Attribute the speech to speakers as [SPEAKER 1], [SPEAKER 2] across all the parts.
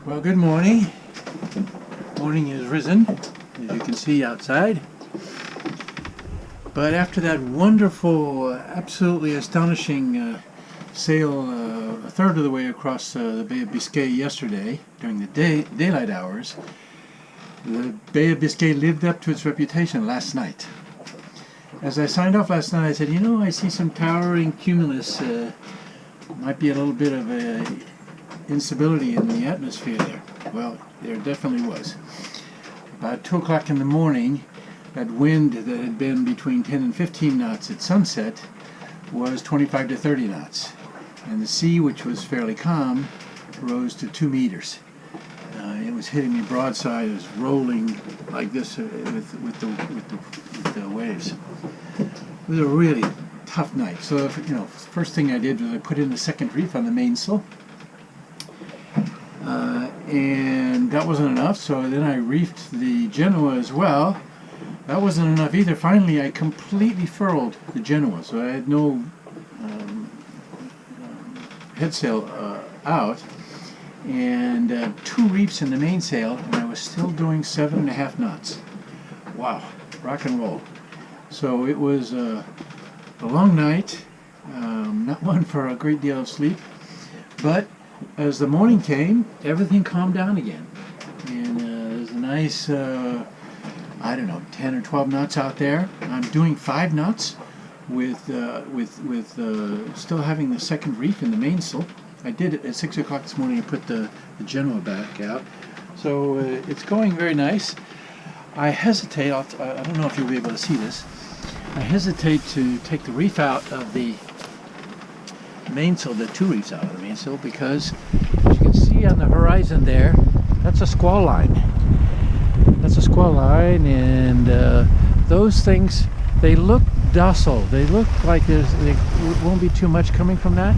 [SPEAKER 1] Well, good morning. Morning is risen, as you can see outside. But after that wonderful, absolutely astonishing sail a third of the way across the Bay of Biscay yesterday during the daylight hours, the Bay of Biscay lived up to its reputation last night. As I signed off last night, I said, you know, I see some towering cumulus. Might be a little bit of a instability in the atmosphere there. Well, there definitely was. About 2 o'clock in the morning, that wind that had been between 10 and 15 knots at sunset was 25 to 30 knots. And the sea, which was fairly calm, rose to 2 meters. It was hitting me broadside. It was rolling like this with the waves. It was a really tough night. So, first thing I did was I put in the second reef on the mainsail. And that wasn't enough, so then I reefed the Genoa as well. That wasn't enough either. Finally, I completely furled the Genoa, so I had no headsail out, and 2 reefs in the mainsail, and I was still doing 7.5 knots. Wow, rock and roll. So it was a long night, not one for a great deal of sleep, but as the morning came, everything calmed down again, and there's a nice, 10 or 12 knots out there. I'm doing 5 knots with still having the second reef in the mainsail. I did it at 6 o'clock this morning. I put the Genoa back out, so it's going very nice. I hesitate. I don't know if you'll be able to see this. I hesitate to take the reef out of the mainsail, the 2 reefs out of the mainsail, because as you can see on the horizon there, that's a squall line. That's a squall line, and those things, they look docile. They look like there won't be too much coming from that,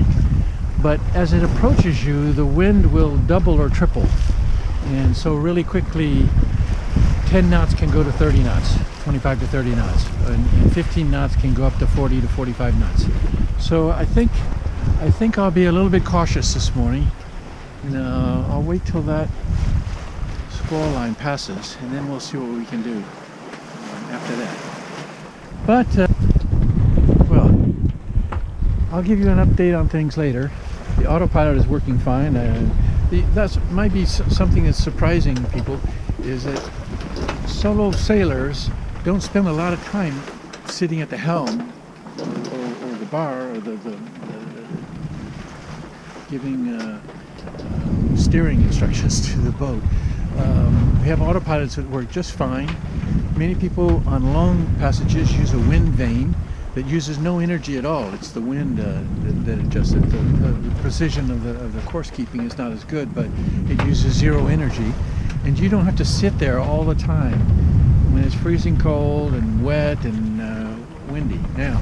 [SPEAKER 1] but as it approaches you, the wind will double or triple, and so really quickly 10 knots can go to 30 knots, 25 to 30 knots, and 15 knots can go up to 40 to 45 knots. So I think I'll be a little bit cautious this morning, and I'll wait till that squall line passes, and then we'll see what we can do after that. But well, I'll give you an update on things later. The autopilot is working fine. That might be something that's surprising people, is that solo sailors don't spend a lot of time sitting at the helm or the bar or the giving steering instructions to the boat. We have autopilots that work just fine. Many people on long passages use a wind vane that uses no energy at all. It's the wind that adjusts it. The precision of the course keeping is not as good, but it uses 0 energy, and you don't have to sit there all the time when it's freezing cold and wet and windy. Now,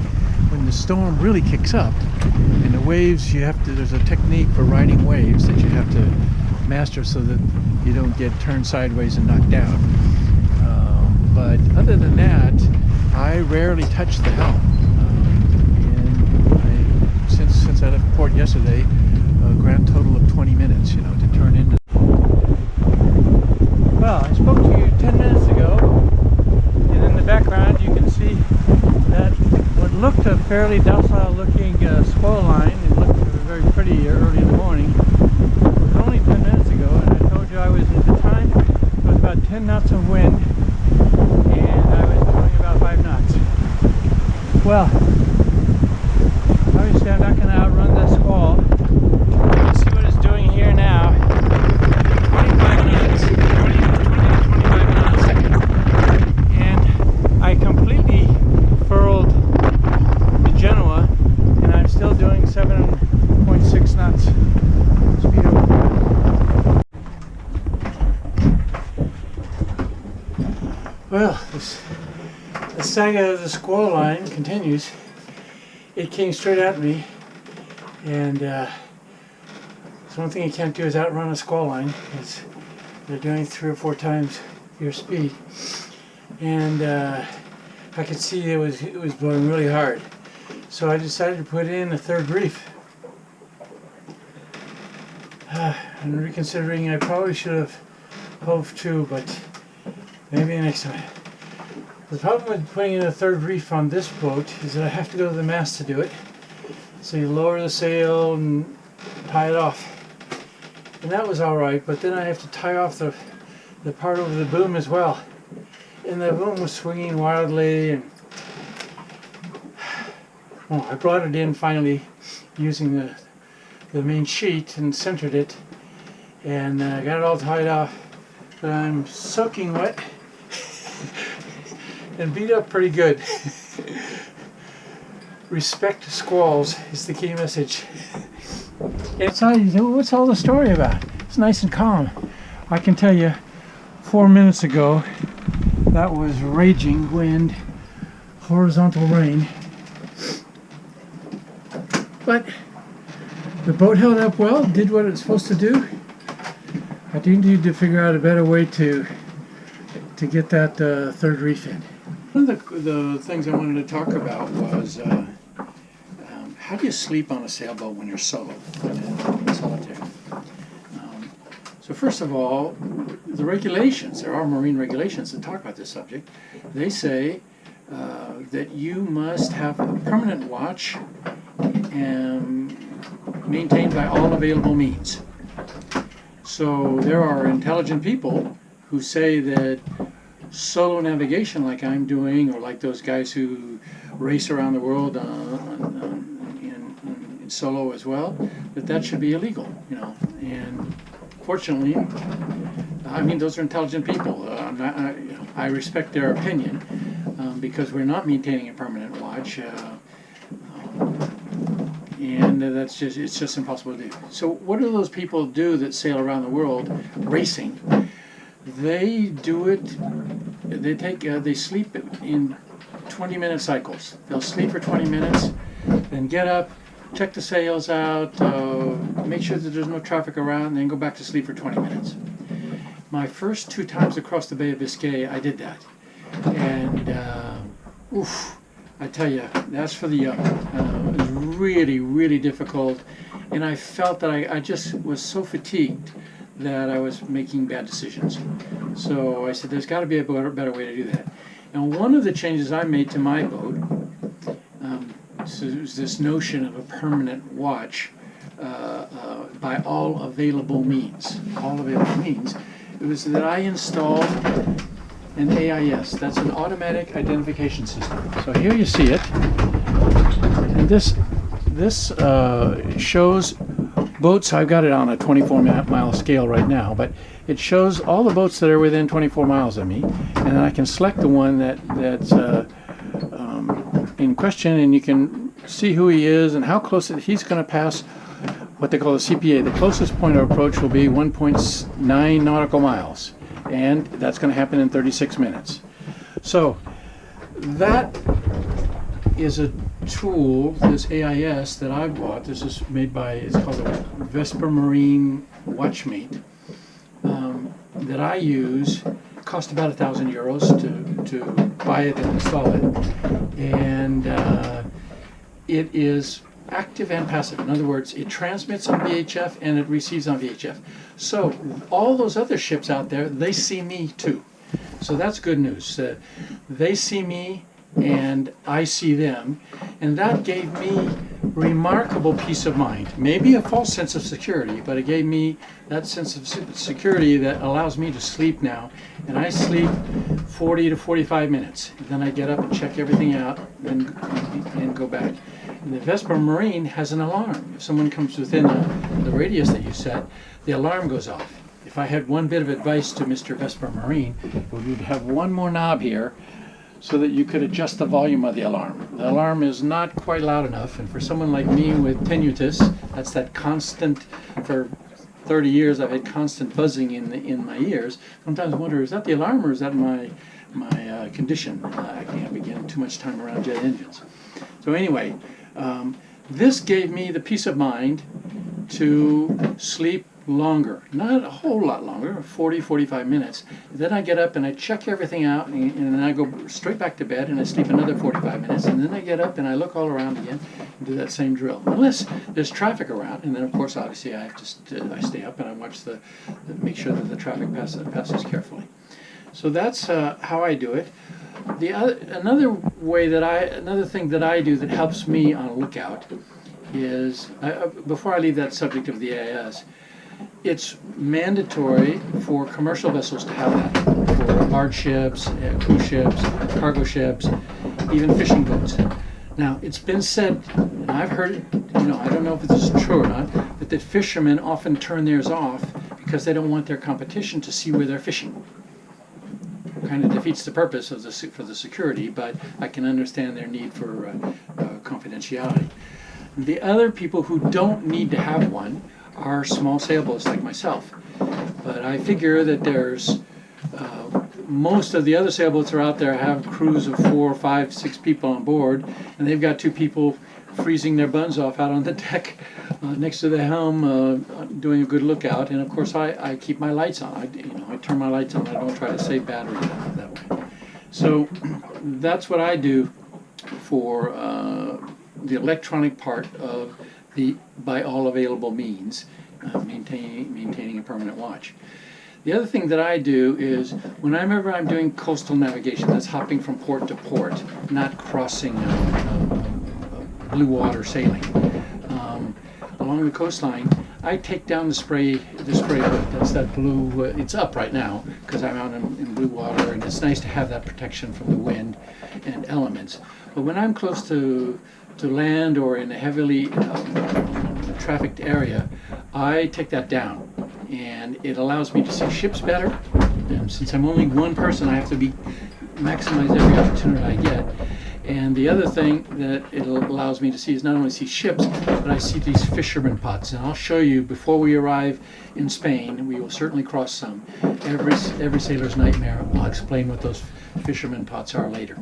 [SPEAKER 1] when the storm really kicks up and the waves, there's a technique for riding waves that you have to master so that you don't get turned sideways and knocked down. But other than that, I rarely touch the helm. And since I left port yesterday, a grand total of 20 minutes, to turn into. Well, I spoke to you 10 minutes ago, and in the background you can see that what looked a fairly docile looking squall line, it looked very pretty early in the morning. It was only 10 minutes ago, and I told you at the time it was about 10 knots of wind, and I was doing about 5 knots. Well, obviously I'm not going to outrun the squall. You can see what it's doing here now. 25 knots, 20 to 25 knots. And I completely furled the Genoa, and I'm still doing 7.6 knots speed over. Well, the saga of the squall line continues. It came straight at me, and so one thing you can't do is outrun a squall line. They're doing 3 or 4 times your speed, and I could see it was blowing really hard. So I decided to put in a 3rd reef. I'm reconsidering. I probably should have hove to, but maybe next time. The problem with putting in a third reef on this boat is that I have to go to the mast to do it. So you lower the sail and tie it off. And that was alright, but then I have to tie off the part over the boom as well. And the boom was swinging wildly, and well, I brought it in finally using the main sheet and centered it, and got it all tied off. But I'm soaking wet and beat up pretty good. Respect squalls is the key message. What's all the story about? It's nice and calm. I can tell you, 4 minutes ago, that was raging wind, horizontal rain. But the boat held up well, did what it's supposed to do. I do need to figure out a better way to get that third reef in. One of the things I wanted to talk about was how do you sleep on a sailboat when you're solo, in solitaire? So first of all, the regulations, there are marine regulations that talk about this subject. They say that you must have a permanent watch and maintained by all available means. So there are intelligent people who say that solo navigation like I'm doing, or like those guys who race around the world in solo as well, that should be illegal, you know. And fortunately, I mean, those are intelligent people. I respect their opinion because we're not maintaining a permanent watch, and it's just impossible to do. So what do those people do that sail around the world racing? They do it. They sleep in 20-minute cycles. They'll sleep for 20 minutes, then get up, check the sails out, make sure that there's no traffic around, then go back to sleep for 20 minutes. My first 2 times across the Bay of Biscay, I did that. And, I tell you, that's for the young. It was really, really difficult. And I felt that I just was so fatigued that I was making bad decisions. So I said, there's got to be a better way to do that. And one of the changes I made to my boat, so it was this notion of a permanent watch by all available means. All available means. It was that I installed an AIS. That's an automatic identification system. So here you see it. And this shows boats. I've got it on a 24-mile scale right now, but it shows all the boats that are within 24 miles of me, and then I can select the one that's in question, and you can see who he is and how close he's going to pass what they call the CPA. The closest point of approach will be 1.9 nautical miles, and that's going to happen in 36 minutes. So that is a tool, this AIS that I bought. This is made by, it's called a Vesper Marine Watchmate, that I use. It cost about €1,000 to buy it and install it, and it is active and passive. In other words, it transmits on VHF and it receives on VHF. So all those other ships out there, they see me too. So that's good news. They see me and I see them, and that gave me remarkable peace of mind. Maybe a false sense of security, but it gave me that sense of security that allows me to sleep now. And I sleep 40 to 45 minutes. Then I get up and check everything out and go back. And the Vesper Marine has an alarm. If someone comes within the radius that you set, the alarm goes off. If I had one bit of advice to Mr. Vesper Marine, it would have one more knob here so that you could adjust the volume of the alarm. The alarm is not quite loud enough, and for someone like me with tinnitus, that's that constant, for 30 years I've had constant buzzing in my ears. Sometimes I wonder, is that the alarm or is that my condition? I can't be getting too much time around jet engines. So anyway, this gave me the peace of mind to sleep longer, not a whole lot longer, 40, 45 minutes. Then I get up and I check everything out, and then I go straight back to bed and I sleep another 45 minutes, and then I get up and I look all around again and do that same drill. Unless there's traffic around, and then of course obviously I have to I stay up and I watch make sure that the traffic passes carefully. So that's how I do it. Another thing that I do that helps me on a lookout is, before I leave that subject of the AIS, it's mandatory for commercial vessels to have that, for large ships, cruise ships, cargo ships, even fishing boats. Now, it's been said, and I've heard it, I don't know if this is true or not, but that fishermen often turn theirs off because they don't want their competition to see where they're fishing. Kind of defeats the purpose of for the security, but I can understand their need for confidentiality. The other people who don't need to have one are small sailboats like myself. But I figure that there's most of the other sailboats are out there have crews of 4, 5, 6 people on board, and they've got 2 people freezing their buns off out on the deck next to the helm, doing a good lookout. And of course I keep my lights on. I turn my lights on. I don't try to save battery that way. So that's what I do for the electronic part of by all available means, maintaining a permanent watch. The other thing that I do is, whenever I'm doing coastal navigation, that's hopping from port to port, not crossing blue water sailing, along the coastline, I take down the spray hood. That's that blue. It's up right now because I'm out in blue water, and it's nice to have that protection from the wind and elements. But when I'm close to land or in a heavily trafficked area, I take that down, and it allows me to see ships better. And since I'm only one person, I have to maximize every opportunity I get. And the other thing that it allows me to see is not only see ships, but I see these fishermen pots. And I'll show you, before we arrive in Spain, we will certainly cross some. Every sailor's nightmare. I'll explain what those fishermen pots are later.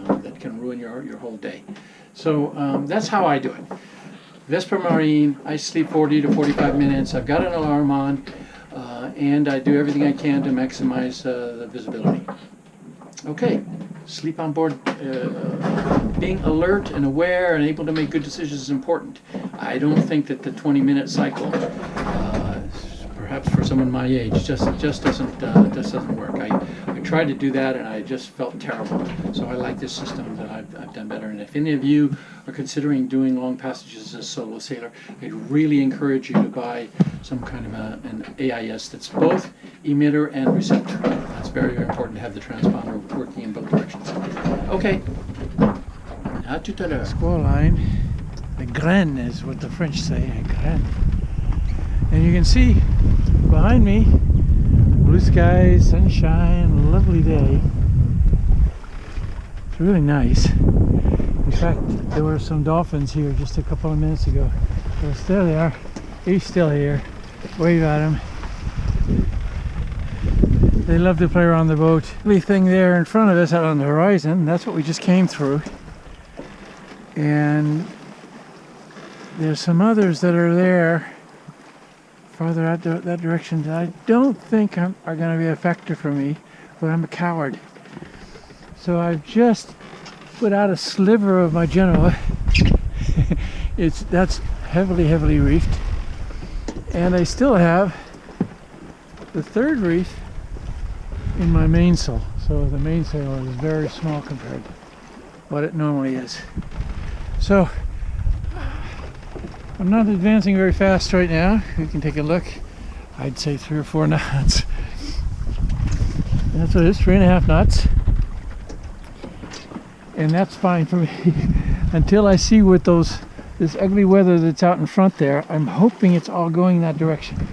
[SPEAKER 1] That can ruin your whole day. So that's how I do it. Vesper Marine, I sleep 40 to 45 minutes. I've got an alarm on, and I do everything I can to maximize the visibility. Okay, sleep on board. Being alert and aware and able to make good decisions is important. I don't think that the 20-minute cycle, perhaps for someone my age, just doesn't work. I tried to do that and I just felt terrible. So I like this system that I've done better. And if any of you are considering doing long passages as a solo sailor, I'd really encourage you to buy some kind of an AIS that's both emitter and receptor. That's very, very important to have the transponder working in both directions. Okay. À tout à l'heure. Squall line, the graine is what the French say, a graine. And you can see behind me, blue skies, sunshine, lovely day. It's really nice. In fact, there were some dolphins here just a couple of minutes ago. So there they are. He's still here. Wave at him. They love to play around the boat. The thing there in front of us out on the horizon, that's what we just came through. And there's some others that are there farther out that direction that I don't think are going to be a factor for me, but I'm a coward. So I've just put out a sliver of my Genoa. That's heavily reefed, and I still have the third reef in my mainsail. So the mainsail is very small compared to what it normally is. So I'm not advancing very fast right now. You can take a look. I'd say 3 or 4 knots. That's what it is, 3.5 knots. And that's fine for me until I see what this ugly weather that's out in front there. I'm hoping it's all going that direction.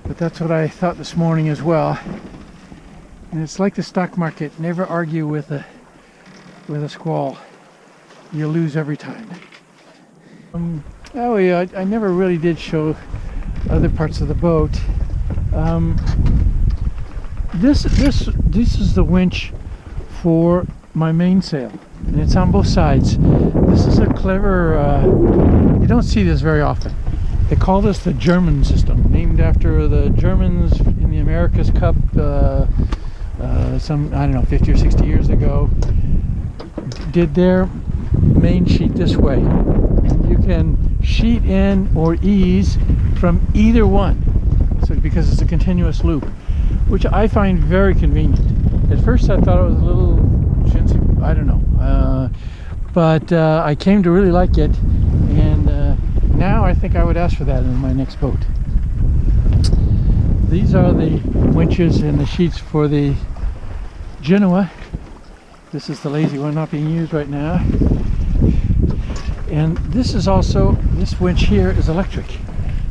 [SPEAKER 1] But that's what I thought this morning as well. And it's like the stock market. Never argue with a squall. You lose every time. Oh yeah, I never really did show other parts of the boat. This is the winch for my mainsail, and it's on both sides. This is a clever. You don't see this very often. They call this the German system, named after the Germans in the America's Cup some, I don't know, 50 or 60 years ago. Did their main sheet this way. You can sheet in or ease from either one, so because it's a continuous loop, which I find very convenient. At first I thought it was a little chintzy, I don't know, but I came to really like it, and now I think I would ask for that in my next boat. These are the winches and the sheets for the Genoa. This is the lazy one not being used right now. And this is also, this winch here is electric.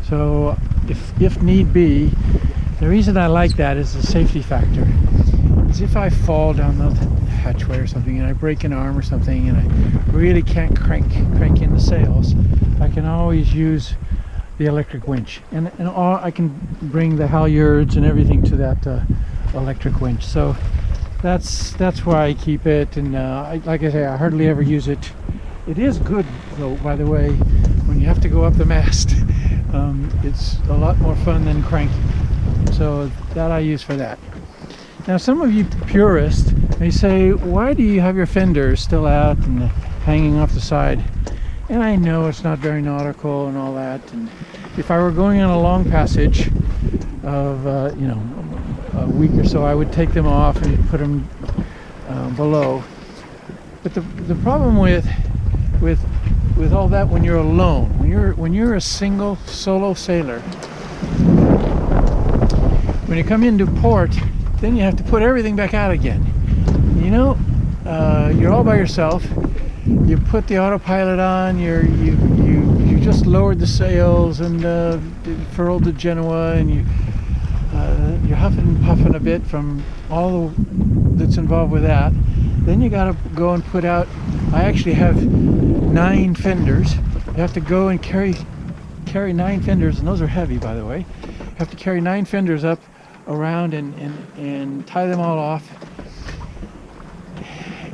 [SPEAKER 1] So if need be, the reason I like that is the safety factor. Is if I fall down the hatchway or something and I break an arm or something and I really can't crank in the sails, I can always use the electric winch. And I can bring the halyards and everything to that electric winch. So that's why I keep it, and like I say, I hardly ever use it. It is good though, by the way, when you have to go up the mast. It's a lot more fun than cranking, so that I use for that. Now some of you purists may say, why do you have your fenders still out and hanging off the side? And I know it's not very nautical and all that, and if I were going on a long passage of you know, a week or so, I would take them off and put them below. But the problem with all that, when you're alone, when you're a single solo sailor, when you come into port, then you have to put everything back out again. You know, you're all by yourself. You put the autopilot on. You just lowered the sails and furled the Genoa, and you're huffing and puffing a bit from all that's involved with that. Then you got to go and put out. I actually have 9 fenders. You have to go and carry 9 fenders, and those are heavy, by the way. You have to carry 9 fenders up around and tie them all off.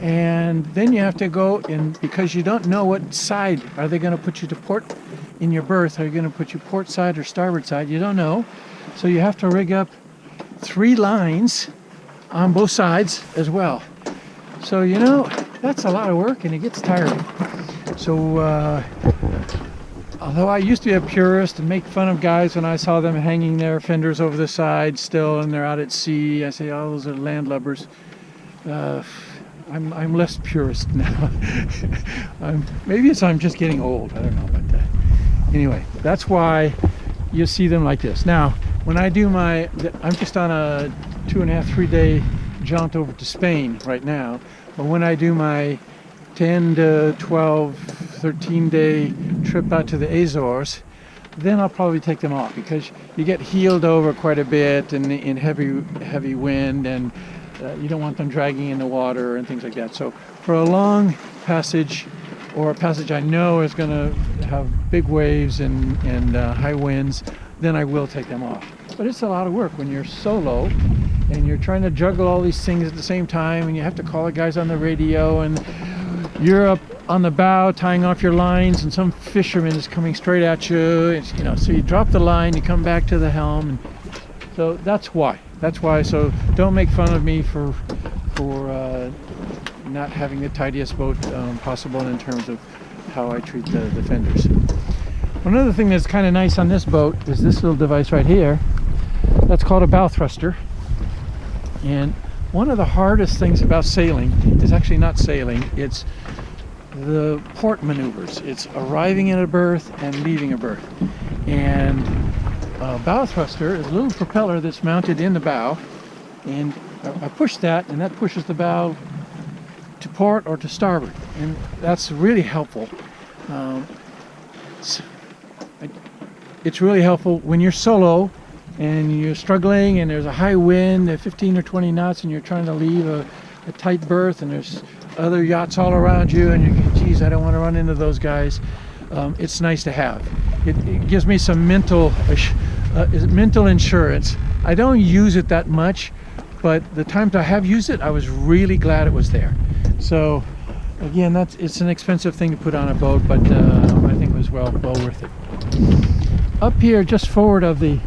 [SPEAKER 1] And then you have to go in, because you don't know what side are they going to put you to port in your berth. Are you going to put you port side or starboard side? You don't know. So you have to rig up 3 lines on both sides as well. So, you know, that's a lot of work and it gets tiring. So although I used to be a purist and make fun of guys when I saw them hanging their fenders over the side still and they're out at sea, I say, oh, those are landlubbers. I'm less purist now. Maybe I'm just getting old, I don't know, but anyway, that's why you see them like this. Now, when I do I'm just on a 2.5-3 day jaunt over to Spain right now, but when I do my 10 to 12, 13 day trip out to the Azores, then I'll probably take them off, because you get heeled over quite a bit in heavy wind, and you don't want them dragging in the water and things like that. So for a long passage, or a passage I know is going to have big waves and high winds, then I will take them off. But it's a lot of work when you're solo and you're trying to juggle all these things at the same time, and you have to call the guys on the radio, and you're up on the bow tying off your lines, and some fisherman is coming straight at you. It's, you know, so you drop the line, you come back to the helm, and so that's why. So don't make fun of me for not having the tidiest boat possible in terms of how I treat the fenders. One other thing that's kind of nice on this boat is this little device right here. That's called a bow thruster. And one of the hardest things about sailing is actually not sailing, it's the port maneuvers. It's arriving in a berth and leaving a berth. And a bow thruster is a little propeller that's mounted in the bow, and I push that, and that pushes the bow to port or to starboard, and that's really helpful. It's really helpful when you're solo and you're struggling and there's a high wind at 15 or 20 knots and you're trying to leave a tight berth and there's other yachts all around you and you're, geez, I don't want to run into those guys. It's nice to have. It gives me some mental insurance. I don't use it that much, but the times I have used it, I was really glad it was there. So again, it's an expensive thing to put on a boat, but I think it was well worth it. up here, just forward of the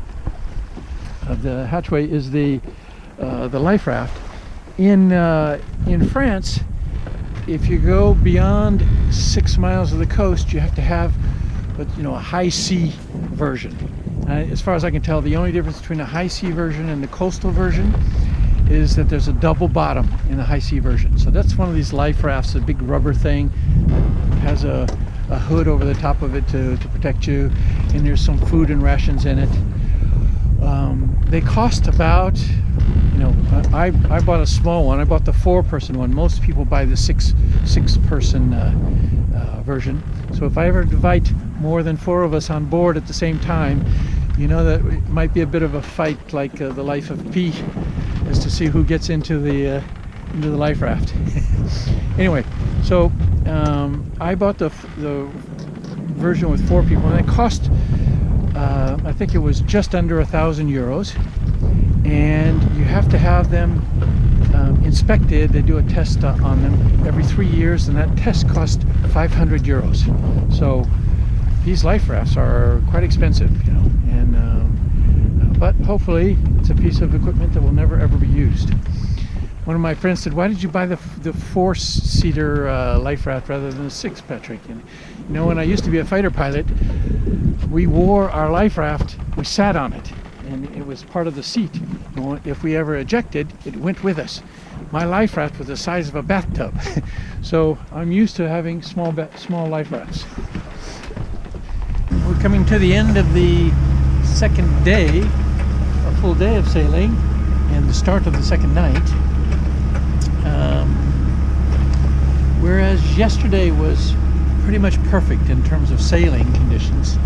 [SPEAKER 1] hatchway, is the life raft. In France, if you go beyond 6 miles of the coast, you have to have a high sea version. As far as I can tell, the only difference between a high sea version and the coastal version is that there's a double bottom in the high sea version. So that's one of these life rafts, a big rubber thing, has a hood over the top of it to protect you, and there's some food and rations in it. They cost about, I bought a small one. I bought the 4-person one. Most people buy the six-person version. So if I ever invite more than 4 of us on board at the same time, that it might be a bit of a fight, like the Life of Pi, as to see who gets into the life raft. Anyway, so I bought the version with 4 people, and it cost, I think it was just under 1,000 euros, and you have to have them inspected. They do a test on them every 3 years, and that test cost 500 euros. So these life rafts are quite expensive, but hopefully it's a piece of equipment that will never ever be used. One of my friends said, "Why did you buy the 4-seater life raft rather than the 6, Patrick?" And when I used to be a fighter pilot, we wore our life raft, we sat on it, and it was part of the seat. If we ever ejected, it went with us. My life raft was the size of a bathtub. So I'm used to having small life rafts. We're coming to the end of the second day, a full day of sailing, and the start of the second night. Whereas yesterday was pretty much perfect in terms of sailing conditions,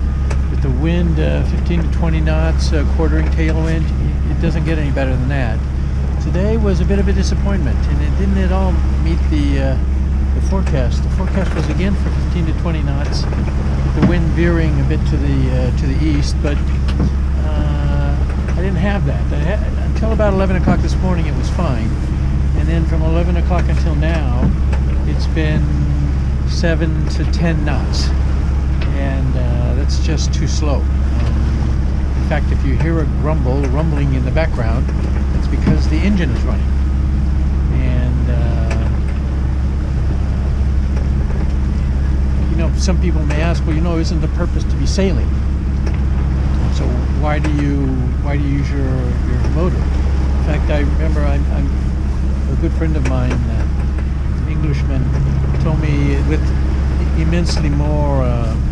[SPEAKER 1] with the wind 15 to 20 knots, quartering tailwind. It doesn't get any better than that. Today was a bit of a disappointment, and it didn't at all meet the forecast. The forecast was again for 15 to 20 knots, the wind veering a bit to the east, but I didn't have that. Until about 11 o'clock this morning it was fine, and then from 11 o'clock until now it's been 7 to 10 knots, and that's just too slow. In fact, if you hear a rumbling in the background, it's because the engine is running. And some people may ask, well, isn't the purpose to be sailing? So why do you use your motor? In fact, I remember I'm a good friend of mine, an Englishman, told me, with immensely more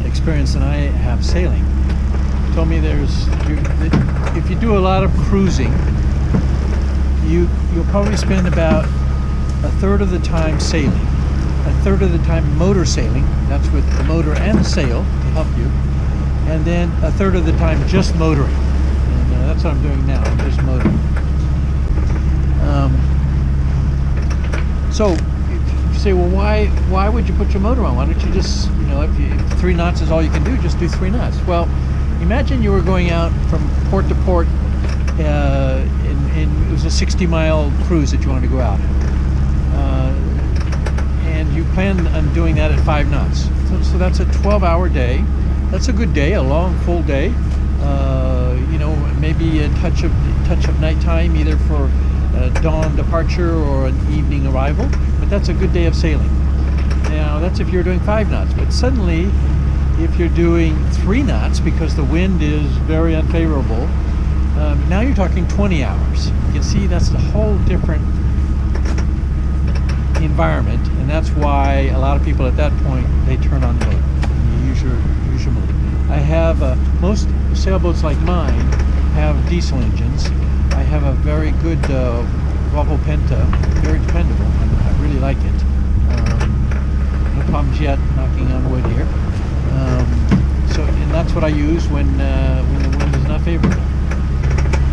[SPEAKER 1] experience than I have sailing, told me if you do a lot of cruising, you'll probably spend about a third of the time sailing, a third of the time motor sailing, that's with the motor and the sail to help you, and then a third of the time just motoring. And that's what I'm doing now, I'm just motoring. So you say, well, why would you put your motor on? Why don't you just, if 3 knots is all you can do, just do 3 knots. Well, imagine you were going out from port to port, and it was a 60-mile cruise that you wanted to go out, and you planned on doing that at 5 knots. So that's a 12-hour day. That's a good day, a long, full day. Maybe a touch of nighttime, either for dawn departure or an evening arrival. But that's a good day of sailing. Now, that's if you're doing 5 knots. But suddenly, if you're doing 3 knots, because the wind is very unfavorable, now you're talking 20 hours. You can see that's a whole different environment, and that's why a lot of people at that point, they turn on the motor. You use your motor. I have most sailboats like mine have diesel engines. I have a very good Volvo Penta, very dependable. I really like it. No problems yet, knocking on wood here. And that's what I use when the wind is not favorable.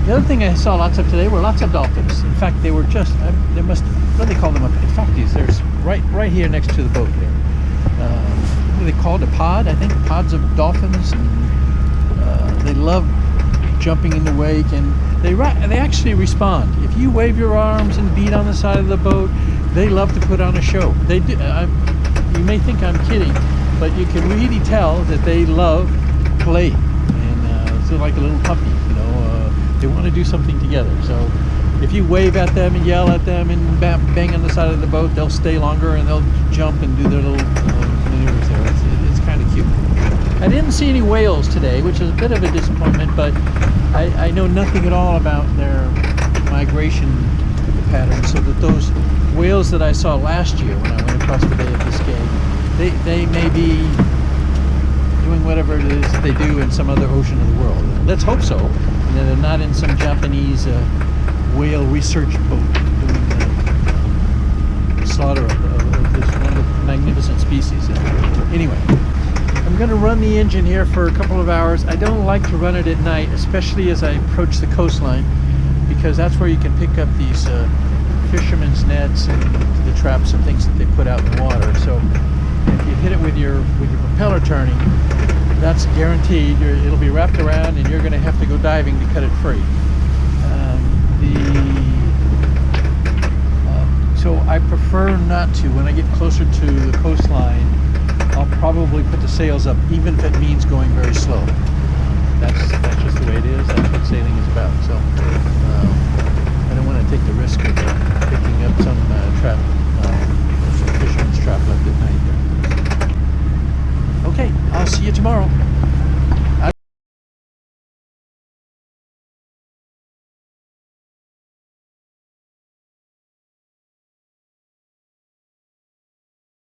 [SPEAKER 1] The other thing I saw lots of today were lots of dolphins. In fact, they were just, what do they call them up? In fact, there's right here next to the boat there. What are they called? A pod, I think. Pods of dolphins. And, they love jumping in the wake, and they actually respond. If you wave your arms and beat on the side of the boat, they love to put on a show. They do. You may think I'm kidding, but you can really tell that they love play. And It's like a little puppy, you know. They want to do something together. So if you wave at them and yell at them and bang on the side of the boat, they'll stay longer and they'll jump and do their little maneuvers there. It's kind of cute. I didn't see any whales today, which is a bit of a disappointment, but I know nothing at all about their migration patterns, so that those whales that I saw last year when I went across the Bay of Biscay, they may be doing whatever it is they do in some other ocean of the world. Let's hope so, and that they're not in some Japanese whale research boat doing the slaughter of this wonderful, magnificent species. Anyway, I'm going to run the engine here for a couple of hours. I don't like to run it at night, especially as I approach the coastline, because that's where you can pick up these fishermen's nets and the traps and things that they put out in the water. So if you hit it with your propeller turning, that's guaranteed. It'll be wrapped around and you're going to have to go diving to cut it free. So I prefer not to. When I get closer to the coastline, I'll probably put the sails up, even if it means going very slow. That's just the way it is. That's what sailing is about. So I don't want to take the risk of picking up some